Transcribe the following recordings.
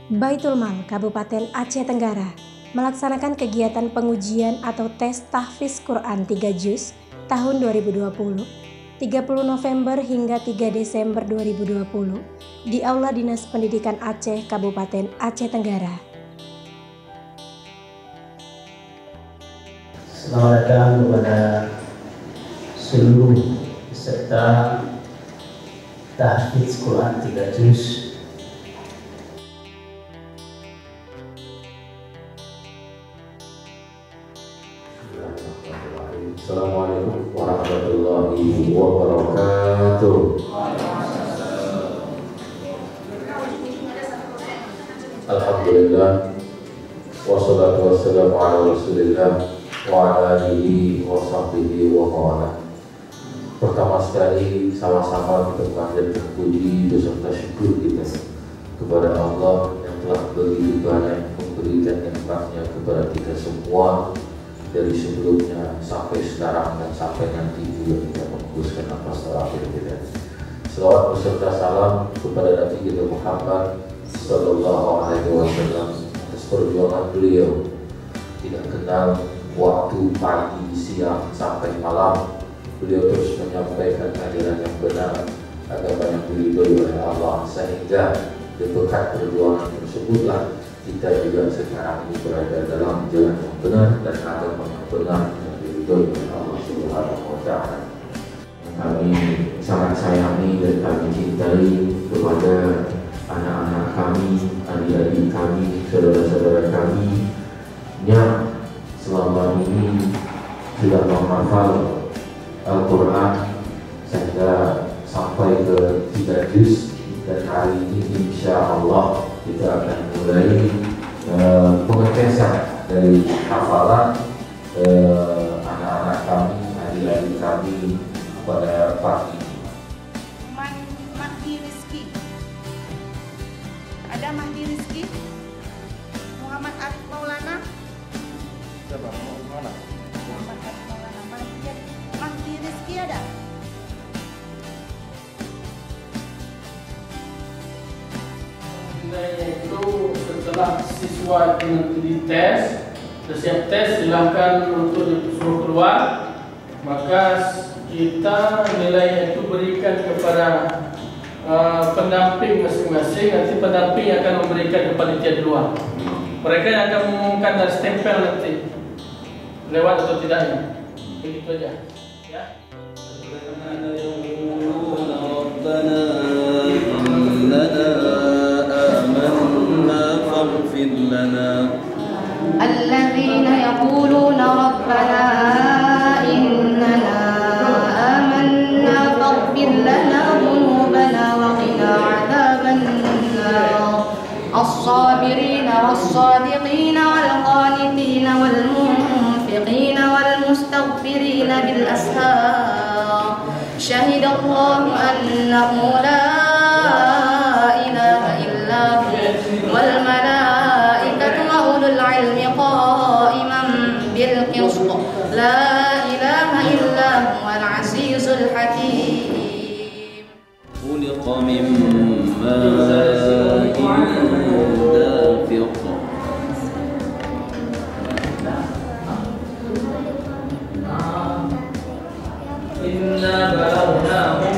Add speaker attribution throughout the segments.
Speaker 1: Baitul Mal Kabupaten Aceh Tenggara melaksanakan kegiatan pengujian atau tes tahfiz Quran 3 juz tahun 2020, 30 November hingga 3 Desember 2020 di Aula Dinas Pendidikan Aceh Kabupaten Aceh Tenggara.
Speaker 2: Selamat datang kepada seluruh peserta tahfiz Quran 3 juz.
Speaker 3: Assalamualaikum warahmatullahi wabarakatuh. Alhamdulillah, wassalatu wassalamu ala rasulillah wa ala alihi wa sahbihi wa mawala. Pertama sekali sama-sama kita panjatkan terpuji beserta syukur kita kepada Allah yang telah begitu banyak memberikan nikmatnya kepada kita semua, dari sebelumnya sampai sekarang dan sampai nanti juga kita menghembuskan nafas terakhir kita. Selawat beserta salam kepada Nabi kita Muhammad sallallahu alaihi wasallam atas perjuangan beliau, tidak kenal waktu pagi, siang sampai malam. Beliau terus menyampaikan ajaran yang benar, agama yang diridhoi oleh Allah, sehingga berkat perjuangan tersebutlah kita juga sekarang ini berada dalam jalan yang benar dan agama yang benar yang diridhoi oleh Allah Subhanahu wa Ta'ala. Kami sangat sayangi dan kami cintai kepada anak-anak kami, adik-adik kami, saudara-saudara kami yang selama ini sudah menghafal Al-Quran sehingga sampai ke 3 juz, dan hari ini insya Allah kita akan mulai pengetesan dari hafalan anak-anak kami, adik-adik kami pada pagi ini.
Speaker 4: Mahdi Rizki. Ada Mahdi Rizki? Muhammad Arif Maulana?
Speaker 5: Siapa? Mana?
Speaker 4: Muhammad Arif Maulana. Mahdi Rizki ada?
Speaker 5: Nilainya itu setelah siswa itu nanti dites, setiap tes silahkan untuk disuruh keluar, maka kita nilainya itu berikan kepada pendamping masing-masing. Nanti pendamping akan memberikan kepada panitia di luar. Mereka yang akan mengumumkan dan stempel nanti lewat atau tidaknya. Begitu aja. Ya.
Speaker 6: الذين يقولون ربنا إننا آمنا فاغفر لنا ذنوبنا وقنا عذاب النار الصابرين والصادقين والقانتين والمنفقين والمستغفرين بالأسحار شهد الله أنه لا إله إلا هو والملائكة وأولو العلم قائما بالقسط لا إله إلا هو العزيز الحكيم.
Speaker 7: خلق من ماء دافق
Speaker 5: Inna balawnahum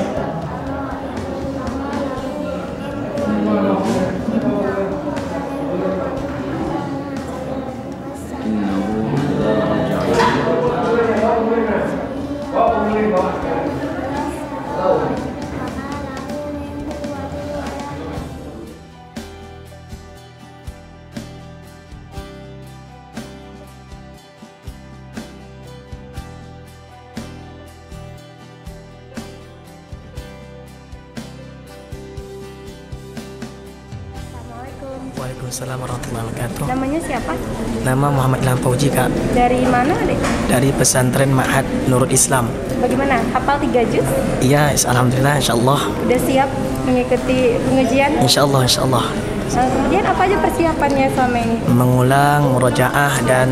Speaker 8: Waalaikumsalam warahmatullahi wabarakatuh.
Speaker 1: Namanya siapa?
Speaker 8: Nama Muhammad Ilham Fauzi, Kak.
Speaker 1: Dari mana, Dek?
Speaker 8: Dari pesantren Ma'had Nurul Islam.
Speaker 1: Bagaimana? Hafal 3 juz?
Speaker 8: Iya, alhamdulillah, insyaallah.
Speaker 1: Udah siap mengikuti pengujian?
Speaker 8: Insyaallah, insyaallah.
Speaker 1: Kemudian apa aja persiapannya selama ini?
Speaker 8: Mengulang, murojaah, dan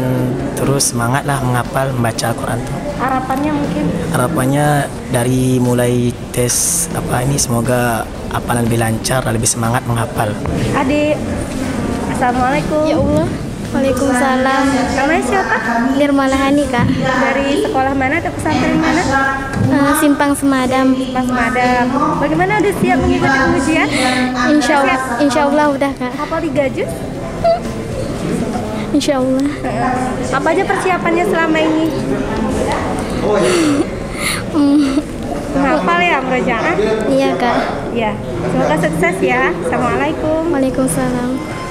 Speaker 8: terus semangatlah menghafal, membaca Al-Quran.
Speaker 1: Harapannya mungkin?
Speaker 8: Harapannya dari mulai tes ini semoga hafalan lebih lancar, lebih semangat menghafal.
Speaker 1: Adik Assalamualaikum.
Speaker 9: Ya Allah. Waalaikumsalam.
Speaker 1: Namanya siapa?
Speaker 9: Nirmala Hani, Kak.
Speaker 1: Dari sekolah mana atau pesantren mana?
Speaker 9: Simpang Semadam.
Speaker 1: Simpang Semadam. Bagaimana, udah siap mengikuti pengujian?
Speaker 9: Insya Allah udah, Kak.
Speaker 1: Hafal 3 juz?
Speaker 9: Insya Allah.
Speaker 1: Apa aja persiapannya selama ini? Hafal ya, murojaah?
Speaker 9: Iya, Kak.
Speaker 1: Ya, semoga sukses ya. Assalamualaikum.
Speaker 9: Waalaikumsalam.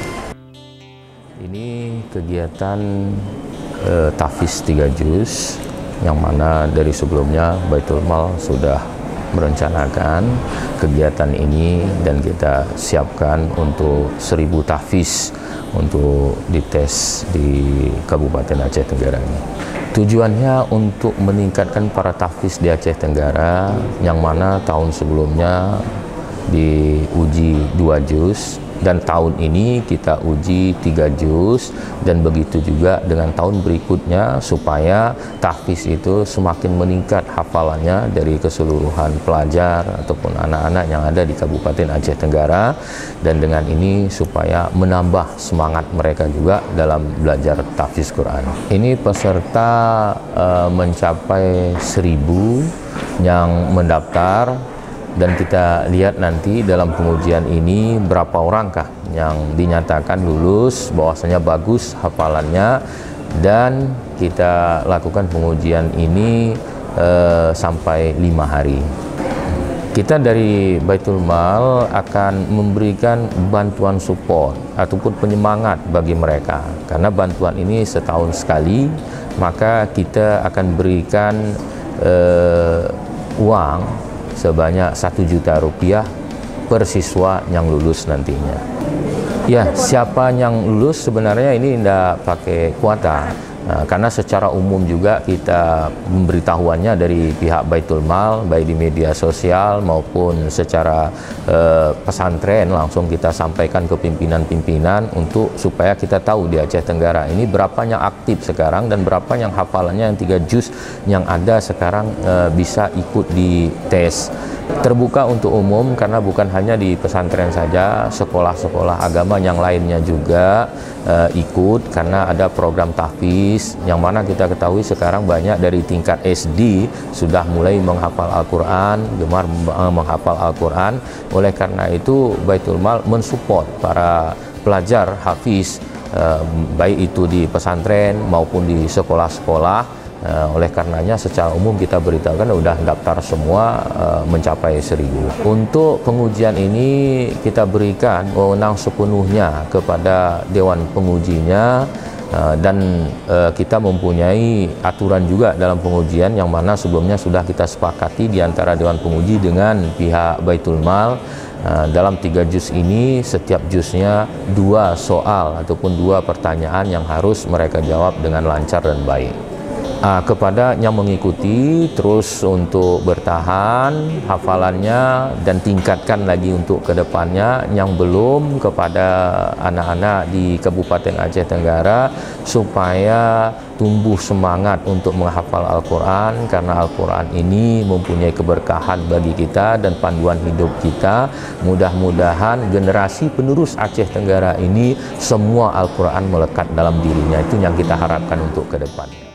Speaker 3: Ini kegiatan tahfiz 3 juz yang mana dari sebelumnya Baitul Mal sudah merencanakan kegiatan ini dan kita siapkan untuk 1000 tahfiz untuk dites di Kabupaten Aceh Tenggara ini. Tujuannya untuk meningkatkan para tahfiz di Aceh Tenggara yang mana tahun sebelumnya diuji 2 juz dan tahun ini kita uji 3 juz, dan begitu juga dengan tahun berikutnya supaya tahfiz itu semakin meningkat hafalannya dari keseluruhan pelajar ataupun anak-anak yang ada di Kabupaten Aceh Tenggara, dan dengan ini supaya menambah semangat mereka juga dalam belajar tahfiz Quran. Ini peserta mencapai 1000 yang mendaftar. Dan kita lihat nanti dalam pengujian ini berapa orangkah yang dinyatakan lulus, bahwasanya bagus hafalannya, dan kita lakukan pengujian ini sampai 5 hari. Kita dari Baitul Mal akan memberikan bantuan support ataupun penyemangat bagi mereka, karena bantuan ini setahun sekali, maka kita akan berikan uang sebanyak Rp1.000.000 per siswa yang lulus nantinya. Ya, siapa yang lulus sebenarnya ini tidak pakai kuota, karena secara umum juga kita memberitahuannya dari pihak Baitul Mal, baik di media sosial maupun secara pesantren, langsung kita sampaikan ke pimpinan-pimpinan untuk supaya kita tahu di Aceh Tenggara ini berapa yang aktif sekarang dan berapa yang hafalannya yang 3 juz yang ada sekarang bisa ikut di tes. Terbuka untuk umum karena bukan hanya di pesantren saja, sekolah-sekolah agama yang lainnya juga ikut, karena ada program tahfiz yang mana kita ketahui sekarang banyak dari tingkat SD sudah mulai menghafal Al-Quran, gemar menghafal Al-Quran. Oleh karena itu Baitul Mal mensupport para pelajar hafiz, baik itu di pesantren maupun di sekolah-sekolah. Oleh karenanya secara umum kita beritahukan udah daftar semua mencapai 1000. Untuk pengujian ini kita berikan wewenang sepenuhnya kepada Dewan Pengujinya, dan kita mempunyai aturan juga dalam pengujian yang mana sebelumnya sudah kita sepakati di antara Dewan Penguji dengan pihak Baitul Mal. Dalam 3 juz ini setiap juznya 2 soal ataupun 2 pertanyaan yang harus mereka jawab dengan lancar dan baik. Kepada yang mengikuti terus untuk bertahan hafalannya dan tingkatkan lagi untuk kedepannya, yang belum kepada anak-anak di Kabupaten Aceh Tenggara supaya tumbuh semangat untuk menghafal Al-Quran, karena Al-Quran ini mempunyai keberkahan bagi kita dan panduan hidup kita. Mudah-mudahan generasi penerus Aceh Tenggara ini semua Al-Quran melekat dalam dirinya, itu yang kita harapkan untuk kedepannya.